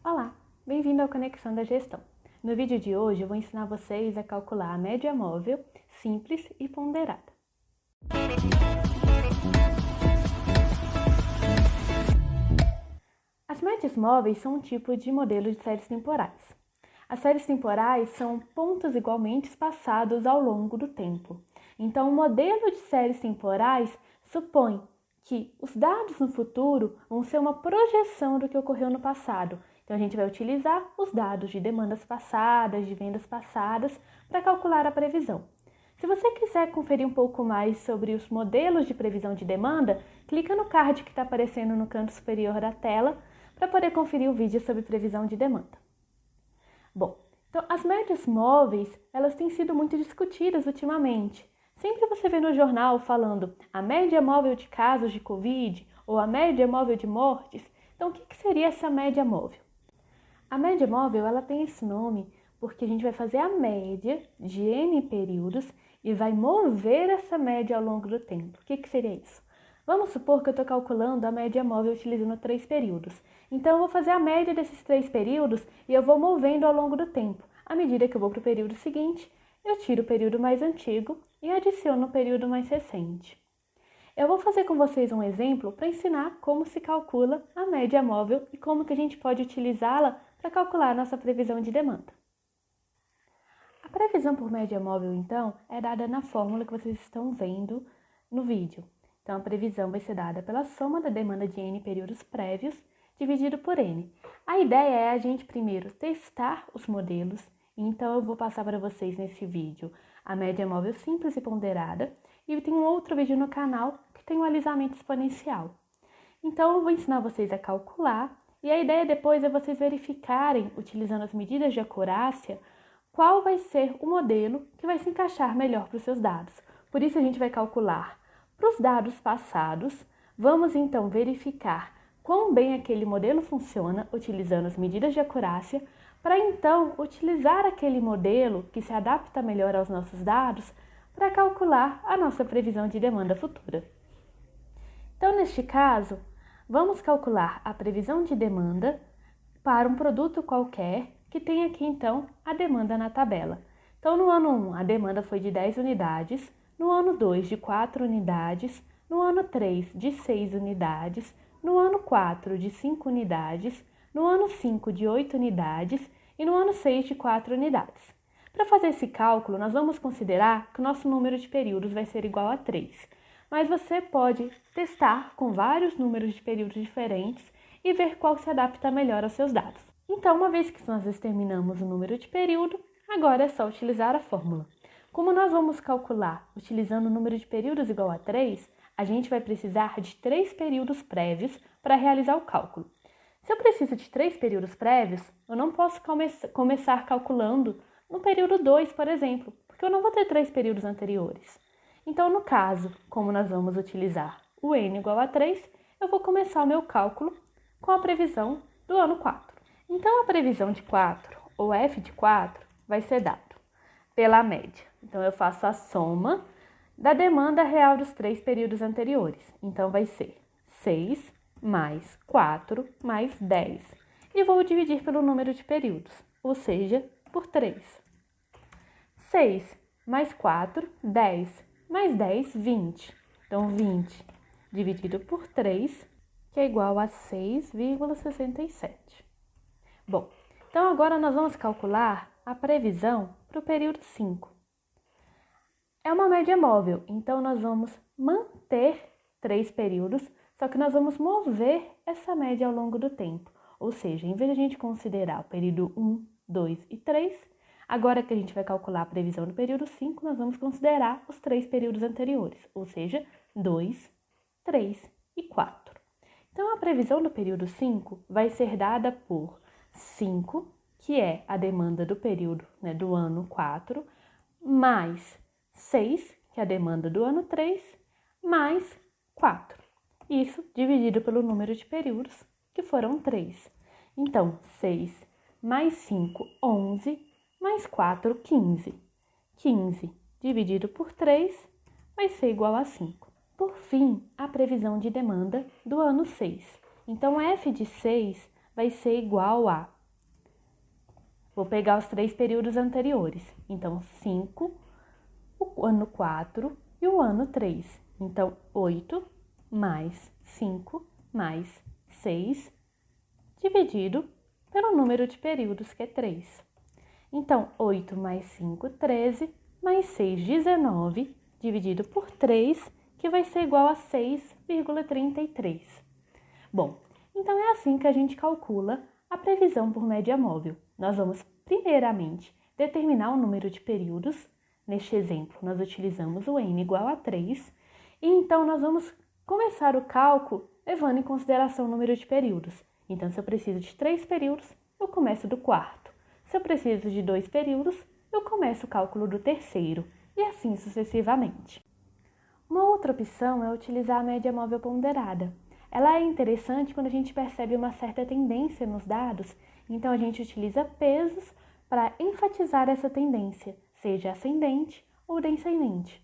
Olá, bem-vindo ao Conexão da Gestão. No vídeo de hoje eu vou ensinar vocês a calcular a média móvel simples e ponderada. As médias móveis são um tipo de modelo de séries temporais. As séries temporais são pontos igualmente espaçados ao longo do tempo. Então, o modelo de séries temporais supõe que os dados no futuro vão ser uma projeção do que ocorreu no passado. Então, a gente vai utilizar os dados de demandas passadas, de vendas passadas, para calcular a previsão. Se você quiser conferir um pouco mais sobre os modelos de previsão de demanda, clica no card que está aparecendo no canto superior da tela para poder conferir o vídeo sobre previsão de demanda. Bom, então as médias móveis, elas têm sido muito discutidas ultimamente. Sempre você vê no jornal falando a média móvel de casos de Covid ou a média móvel de mortes. Então, o que seria essa média móvel? A média móvel, ela tem esse nome porque a gente vai fazer a média de N períodos e vai mover essa média ao longo do tempo. O que seria isso? Vamos supor que eu estou calculando a média móvel utilizando 3 períodos. Então, eu vou fazer a média desses 3 períodos e eu vou movendo ao longo do tempo. À medida que eu vou para o período seguinte, eu tiro o período mais antigo e adiciono o período mais recente. Eu vou fazer com vocês um exemplo para ensinar como se calcula a média móvel e como que a gente pode utilizá-la para calcular a nossa previsão de demanda. A previsão por média móvel, então, é dada na fórmula que vocês estão vendo no vídeo. Então, a previsão vai ser dada pela soma da demanda de N períodos prévios dividido por N. A ideia é a gente primeiro testar os modelos, então eu vou passar para vocês nesse vídeo a média móvel simples e ponderada, e tem um outro vídeo no canal que tem o alisamento exponencial. Então, eu vou ensinar vocês a calcular, e a ideia depois é vocês verificarem, utilizando as medidas de acurácia, qual vai ser o modelo que vai se encaixar melhor para os seus dados. Por isso, a gente vai calcular para os dados passados. Vamos, então, verificar quão bem aquele modelo funciona, utilizando as medidas de acurácia, para, então, utilizar aquele modelo que se adapta melhor aos nossos dados para calcular a nossa previsão de demanda futura. Então, neste caso, vamos calcular a previsão de demanda para um produto qualquer que tem aqui, então, a demanda na tabela. Então, no ano 1, a demanda foi de 10 unidades, no ano 2, de 4 unidades, no ano 3, de 6 unidades, no ano 4, de 5 unidades, no ano 5, de 8 unidades e no ano 6, de 4 unidades. Para fazer esse cálculo, nós vamos considerar que o nosso número de períodos vai ser igual a 3. Mas você pode testar com vários números de períodos diferentes e ver qual se adapta melhor aos seus dados. Então, uma vez que nós determinamos o número de período, agora é só utilizar a fórmula. Como nós vamos calcular utilizando o número de períodos igual a 3, a gente vai precisar de 3 períodos prévios para realizar o cálculo. Se eu preciso de 3 períodos prévios, eu não posso começar calculando no período 2, por exemplo, porque eu não vou ter 3 períodos anteriores. Então, no caso, como nós vamos utilizar o N igual a 3, eu vou começar o meu cálculo com a previsão do ano 4. Então, a previsão de 4, ou F de 4, vai ser dado pela média. Então, eu faço a soma da demanda real dos 3 períodos anteriores. Então, vai ser 6 mais 4 mais 10. E vou dividir pelo número de períodos, ou seja, por 3. 6 mais 4, 10. Mais 10, 20. Então, 20 dividido por 3, que é igual a 6,67. Bom, então agora nós vamos calcular a previsão para o período 5. É uma média móvel, então nós vamos manter 3 períodos, só que nós vamos mover essa média ao longo do tempo. Ou seja, em vez de a gente considerar o período 1, 2 e 3, agora que a gente vai calcular a previsão do período 5, nós vamos considerar os 3 períodos anteriores, ou seja, 2, 3 e 4. Então, a previsão do período 5 vai ser dada por 5, que é a demanda do período, do ano 4, mais 6, que é a demanda do ano 3, mais 4. Isso dividido pelo número de períodos, que foram 3. Então, 6 mais 5, 11, mais 4, 15. 15 dividido por 3 vai ser igual a 5. Por fim, a previsão de demanda do ano 6. Então, F de 6 vai ser igual a Vou pegar os 3 períodos anteriores. Então, 5, o ano 4 e o ano 3. Então, 8 mais 5 mais 6, dividido pelo número de períodos, que é 3. Então, 8 mais 5, 13, mais 6, 19, dividido por 3, que vai ser igual a 6,33. Bom, então é assim que a gente calcula a previsão por média móvel. Nós vamos, primeiramente, determinar o número de períodos. Neste exemplo, nós utilizamos o n igual a 3. E então, nós vamos começar o cálculo levando em consideração o número de períodos. Então, se eu preciso de 3 períodos, eu começo do quarto. Se eu preciso de 2 períodos, eu começo o cálculo do terceiro. E assim sucessivamente. Uma outra opção é utilizar a média móvel ponderada. Ela é interessante quando a gente percebe uma certa tendência nos dados, então a gente utiliza pesos para enfatizar essa tendência, seja ascendente ou descendente.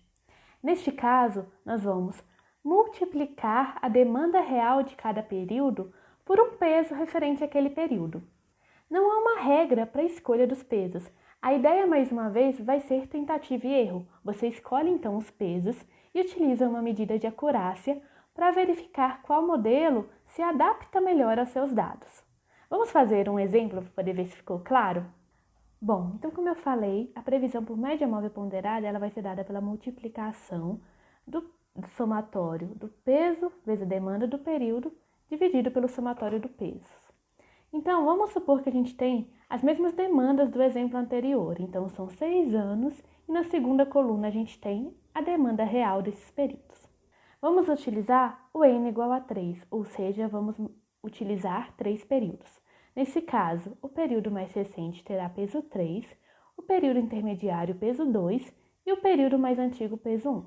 Neste caso, nós vamos multiplicar a demanda real de cada período por um peso referente àquele período. Não há uma regra para a escolha dos pesos. A ideia, mais uma vez, vai ser tentativa e erro. Você escolhe então os pesos e utiliza uma medida de acurácia para verificar qual modelo se adapta melhor aos seus dados. Vamos fazer um exemplo para poder ver se ficou claro? Bom, então como eu falei, a previsão por média móvel ponderada ela vai ser dada pela multiplicação do somatório do peso vezes a demanda do período dividido pelo somatório do peso. Então, vamos supor que a gente tem as mesmas demandas do exemplo anterior. Então, são 6 anos e na segunda coluna a gente tem a demanda real desses períodos. Vamos utilizar o n igual a 3, ou seja, vamos utilizar 3 períodos. Nesse caso, o período mais recente terá peso 3, o período intermediário peso 2 e o período mais antigo peso 1.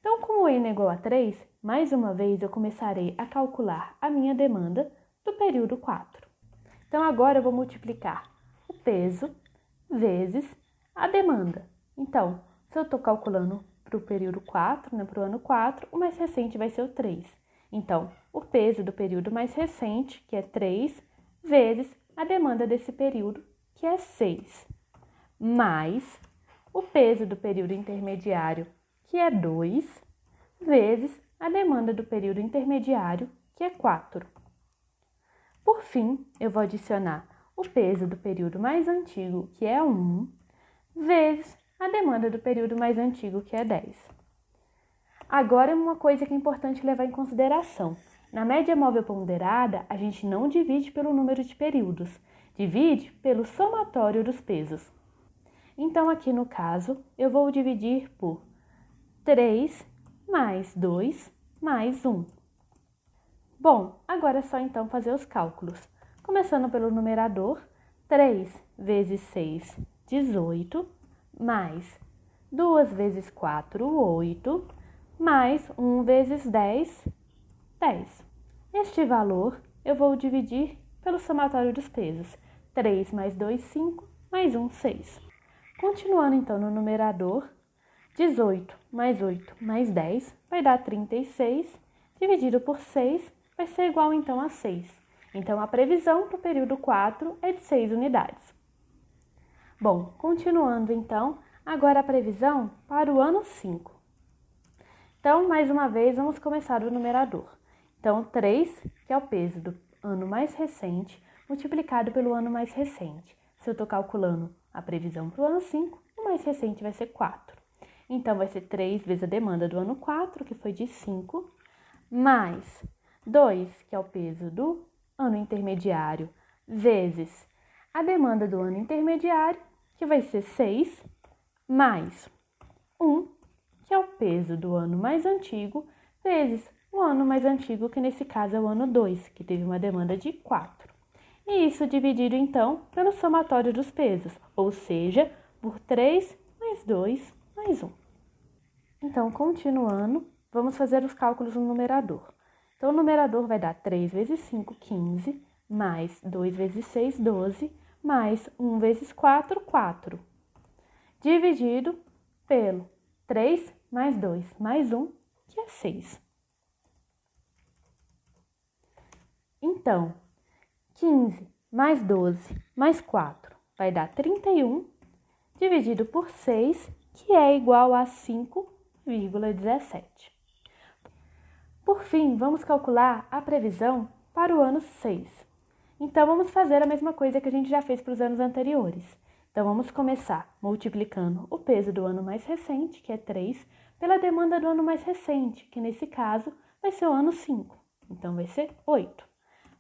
Então, como o n é igual a 3, mais uma vez eu começarei a calcular a minha demanda do período 4. Então, agora eu vou multiplicar o peso vezes a demanda. Então, se eu estou calculando para o período 4, para o ano 4, o mais recente vai ser o 3. Então, o peso do período mais recente, que é 3, vezes a demanda desse período, que é 6, mais o peso do período intermediário, que é 2, vezes a demanda do período intermediário, que é 4. Por fim, eu vou adicionar o peso do período mais antigo, que é 1, vezes a demanda do período mais antigo, que é 10. Agora, uma coisa que é importante levar em consideração. Na média móvel ponderada, a gente não divide pelo número de períodos, divide pelo somatório dos pesos. Então, aqui no caso, eu vou dividir por 3 mais 2 mais 1. Bom, agora é só então fazer os cálculos. Começando pelo numerador, 3 vezes 6, 18, mais 2 vezes 4, 8, mais 1 vezes 10, 10. Este valor eu vou dividir pelo somatório dos pesos. 3 mais 2, 5, mais 1, 6. Continuando então no numerador, 18 mais 8 mais 10 vai dar 36, dividido por 6 vai ser igual então a 6. Então, a previsão para o período 4 é de 6 unidades. Bom, continuando então, agora a previsão para o ano 5. Então, mais uma vez, vamos começar do numerador. Então, 3, que é o peso do ano mais recente, multiplicado pelo ano mais recente. Se eu estou calculando a previsão para o ano 5, o mais recente vai ser 4. Então, vai ser 3 vezes a demanda do ano 4, que foi de 5, mais 2, que é o peso do ano intermediário, vezes a demanda do ano intermediário, que vai ser 6, mais 1, que é o peso do ano mais antigo, vezes o ano mais antigo, que nesse caso é o ano 2, que teve uma demanda de 4. E isso dividido, então, pelo somatório dos pesos, ou seja, por 3 mais 2 mais 1. Então, continuando, vamos fazer os cálculos no numerador. Então, o numerador vai dar 3 vezes 5, 15, mais 2 vezes 6, 12, mais 1 vezes 4, 4. Dividido pelo 3 mais 2 mais 1, que é 6. Então, 15 mais 12 mais 4 vai dar 31 dividido por 6, que é igual a 5,17. Por fim, vamos calcular a previsão para o ano 6. Então, vamos fazer a mesma coisa que a gente já fez para os anos anteriores. Então, vamos começar multiplicando o peso do ano mais recente, que é 3, pela demanda do ano mais recente, que nesse caso vai ser o ano 5. Então, vai ser 8.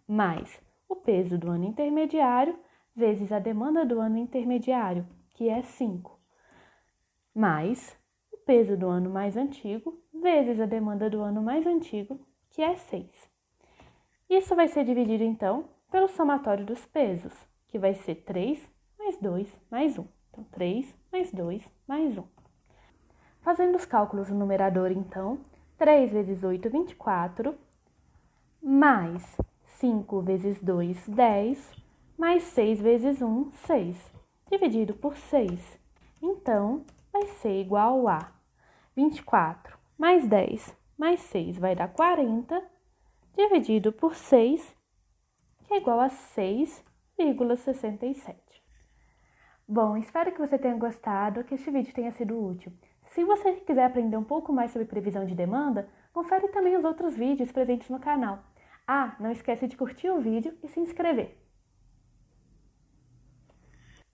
Mais o peso do ano intermediário vezes a demanda do ano intermediário, que é 5. Mais o peso do ano mais antigo vezes a demanda do ano mais antigo, que é 6. Isso vai ser dividido, então, pelo somatório dos pesos, que vai ser 3 mais 2 mais 1. Então, 3 mais 2 mais 1. Fazendo os cálculos no numerador, então, 3 vezes 8, 24, mais 5 vezes 2, 10, mais 6 vezes 1, 6, dividido por 6. Então, vai ser igual a 24 mais 10 mais 6 vai dar 40, dividido por 6, que é igual a 6,67. Bom, espero que você tenha gostado, que este vídeo tenha sido útil. Se você quiser aprender um pouco mais sobre previsão de demanda, confere também os outros vídeos presentes no canal. Ah, não esquece de curtir o vídeo e se inscrever.